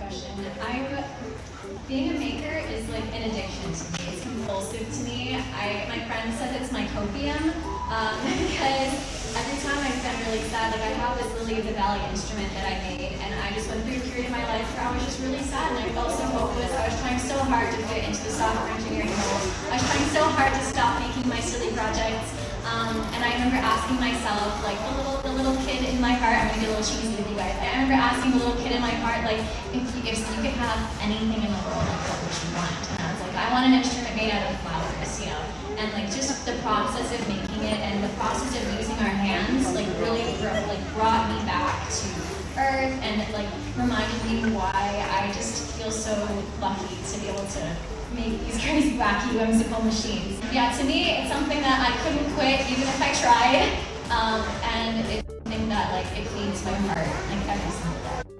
question. Being a maker is like an addiction to me. It's compulsive to me. My friend said it's my copium because every time I get really sad, like I have this Lily of the Valley instrument that I made, and I just went through a period in my life where I was just really sad and I felt so hopeless. I was trying so hard to fit into the software engineering role. I was trying so hard to stop making my silly projects. And I remember asking myself, like the little kid in my heart, I'm gonna get a little cheesy with you guys. I remember asking the little kid in my heart, like, if you could have anything in the world, like, what would you want? And I was like, I want an instrument made out of flowers, you know? And like just the process of making it and the process of using our hands, like really brought me back to earth and like reminded me why I just feel so lucky to be able to make these crazy, wacky, whimsical machines. Yeah, to me, it's something that I couldn't quit even if I tried, and it's something that like it feeds my heart like every single day.